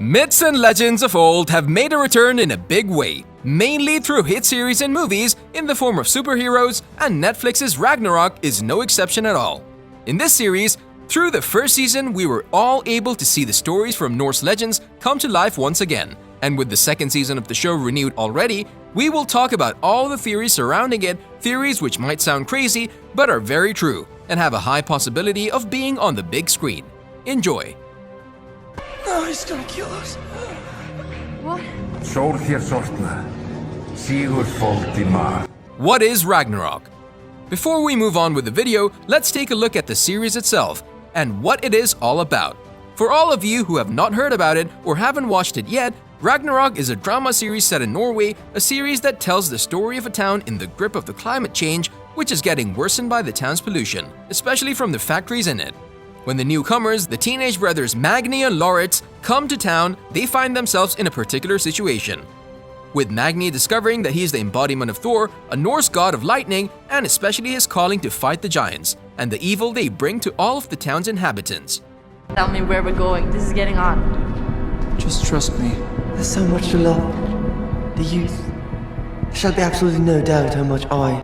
Myths and legends of old have made a return in a big way, mainly through hit series and movies in the form of superheroes, and Netflix's Ragnarok is no exception at all. In this series, through the first season, we were all able to see the stories from Norse legends come to life once again, and with the second season of the show renewed already, we will talk about all the theories surrounding it, theories which might sound crazy but are very true, and have a high possibility of being on the big screen. Enjoy! No, he's gonna kill us. What? What is Ragnarok? Before we move on with the video, let's take a look at the series itself and what it is all about. For all of you who have not heard about it or haven't watched it yet, Ragnarok is a drama series set in Norway, a series that tells the story of a town in the grip of the climate change, which is getting worsened by the town's pollution, especially from the factories in it. When the newcomers, the teenage brothers Magne and LAURITS, come to town, they find themselves in a particular situation. With Magne discovering that he is the embodiment of Thor, a Norse god of lightning, and especially his calling to fight the giants, and the evil they bring to all of the town's inhabitants. Tell me where we're going. This is getting on. Just trust me. There's so much to love. The youth. There shall be absolutely no doubt how much I...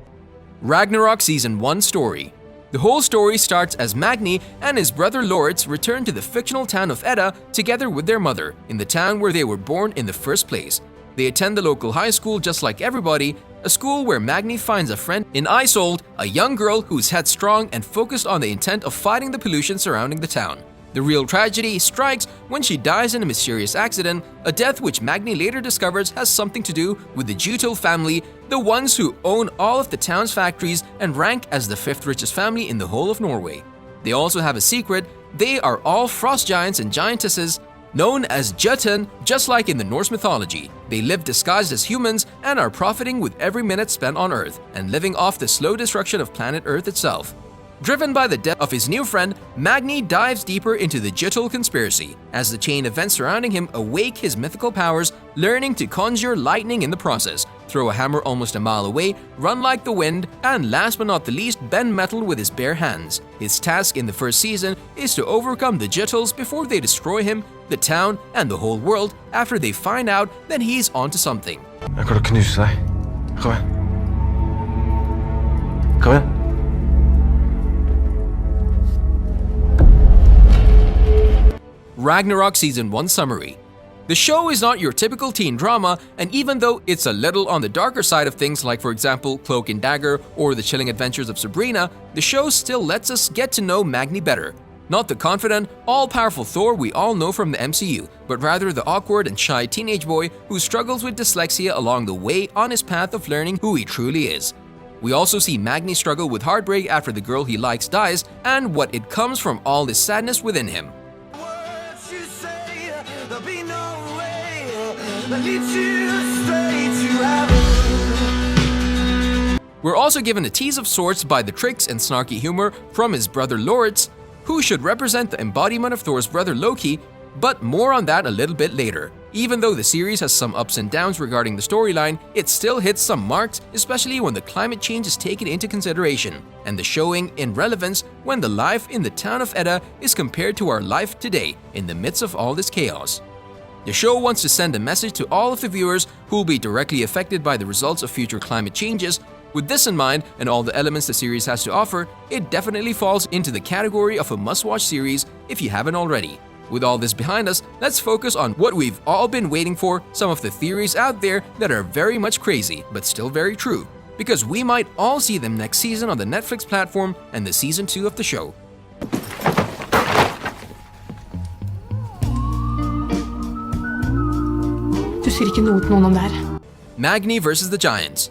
Ragnarok Season 1 Story. The whole story starts as Magne and his brother LAURITS return to the fictional town of Edda together with their mother, in the town where they were born in the first place. They attend the local high school just like everybody, a school where Magne finds a friend in Isolde, a young girl who's headstrong and focused on the intent of fighting the pollution surrounding the town. The real tragedy strikes when she dies in a mysterious accident, a death which Magne later discovers has something to do with the Jutul family, the ones who own all of the town's factories and rank as the fifth richest family in the whole of Norway. They also have a secret: they are all frost giants and giantesses known as Jötnar, just like in the Norse mythology. They live disguised as humans and are profiting with every minute spent on Earth and living off the slow destruction of planet Earth itself. Driven by the death of his new friend, Magne dives deeper into the Jutul conspiracy, as the chain events surrounding him awake his mythical powers, learning to conjure lightning in the process, throw a hammer almost a mile away, run like the wind, and last but not the least, bend metal with his bare hands. His task in the first season is to overcome the Jutuls before they destroy him, the town, and the whole world after they find out that he's onto something. Jeg kan knuse deg. Kom igjen. Kom igjen. Ragnarok Season 1 Summary. The show is not your typical teen drama, and even though it's a little on the darker side of things, like for example Cloak and Dagger or The Chilling Adventures of Sabrina, the show still lets us get to know Magne better. Not the confident, all-powerful Thor we all know from the MCU, but rather the awkward and shy teenage boy who struggles with dyslexia along the way on his path of learning who he truly is. We also see Magne struggle with heartbreak after the girl he likes dies, and what it comes from all this sadness within him. We're also given a tease of sorts by the tricks and snarky humor from his brother LAURITS, who should represent the embodiment of Thor's brother LOKI, but more on that a little bit later. Even though the series has some ups and downs regarding the storyline, it still hits some marks, especially when the climate change is taken into consideration, and the showing in relevance when the life in the town of Edda is compared to our life today in the midst of all this chaos. The show wants to send a message to all of the viewers who will be directly affected by the results of future climate changes. With this in mind and all the elements the series has to offer, it definitely falls into the category of a must-watch series if you haven't already. With all this behind us, let's focus on what we've all been waiting for, some of the theories out there that are very much crazy but still very true, because we might all see them next season on the Netflix platform and the Season 2 of the show. Magne versus the Giants.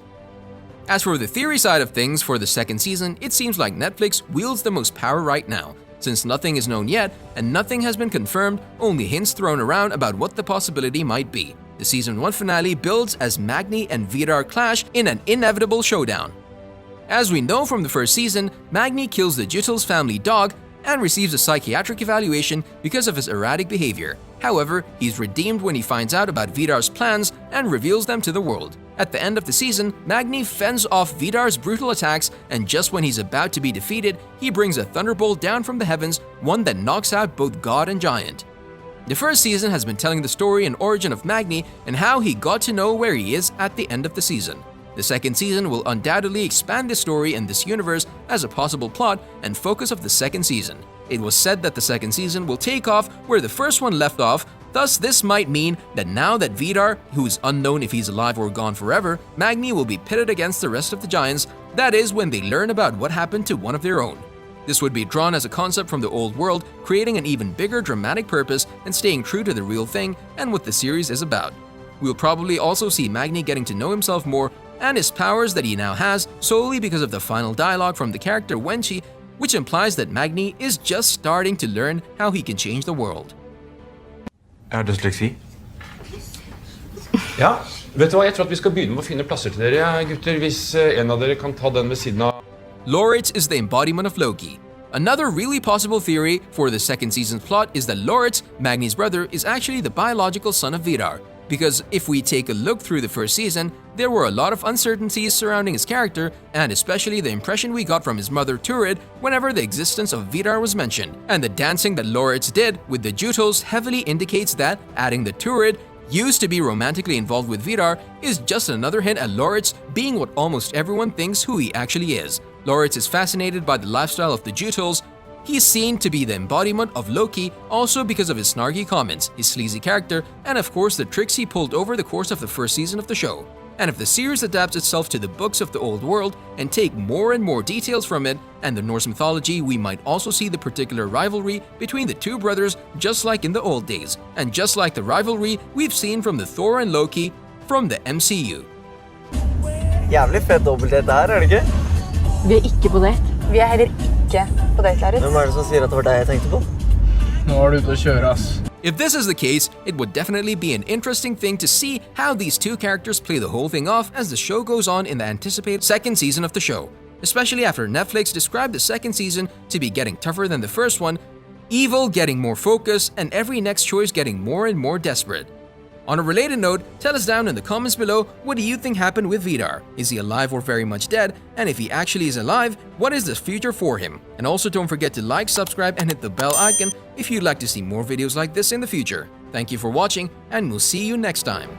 As for the theory side of things for the second season, it seems like Netflix wields the most power right now, since nothing is known yet and nothing has been confirmed, only hints thrown around about what the possibility might be. The Season 1 finale builds as Magne and Vidar clash in an inevitable showdown. As we know from the first season, Magne kills the Jutuls family dog and receives a psychiatric evaluation because of his erratic behavior. However, he's redeemed when he finds out about Vidar's plans and reveals them to the world. At the end of the season, Magne fends off Vidar's brutal attacks, and just when he's about to be defeated, he brings a thunderbolt down from the heavens, one that knocks out both god and giant. The first season has been telling the story and origin of Magne and how he got to know where he is at the end of the season. The second season will undoubtedly expand the story in this universe as a possible plot and focus of the second season. It was said that the second season will take off where the first one left off, thus this might mean that now that Vidar, who is unknown if he's alive or gone forever, Magne will be pitted against the rest of the giants, that is when they learn about what happened to one of their own. This would be drawn as a concept from the old world, creating an even bigger dramatic purpose and staying true to the real thing and what the series is about. We'll probably also see Magne getting to know himself more and his powers that he now has solely because of the final dialogue from the character Wenchi, which implies that Magne is just starting to learn how he can change the world. Dysleksi? Ja, vet du hva? Jeg tror at vi skal begynne med å finne plasser til dere, gutter, hvis en av dere kan ta den ved siden av. LORITS is the embodiment of Loki. Another really possible theory for the second season's plot is that LORITS, Magne's brother, is actually the biological son of Vidar. Because if we take a look through the first season, there were a lot of uncertainties surrounding his character, and especially the impression we got from his mother Turid whenever the existence of Vidar was mentioned. And the dancing that LORITS did with the Jutuls heavily indicates that adding the Turid used to be romantically involved with Vidar is just another hint at LORITS being what almost everyone thinks who he actually is. LORITS is fascinated by the lifestyle of the Jutuls. He is seen to be the embodiment of Loki also because of his snarky comments, his sleazy character, and of course the tricks he pulled over the course of the first season of the show. And if the series adapts itself to the books of the old world and take more and more details from it and the Norse mythology, we might also see the particular rivalry between the two brothers just like in the old days, and just like the rivalry we've seen from the Thor and Loki from the MCU. Jævlig fett dobbeltdate der, er det ikke? Vi ikke på date. Vi heller ikke på date, LAURITS. Hvem det som sier at det var deg jeg tenkte på? Nå du ute å kjøre, ass. If this is the case, it would definitely be an interesting thing to see how these two characters play the whole thing off as the show goes on in the anticipated second season of the show. Especially after Netflix described the second season to be getting tougher than the first one, evil getting more focused, and every next choice getting more and more desperate. On a related note, tell us down in the comments below, what do you think happened with Vidar? Is he alive or very much dead? And if he actually is alive, what is the future for him? And also don't forget to like, subscribe, and hit the bell icon if you'd like to see more videos like this in the future. Thank you for watching, and we'll see you next time.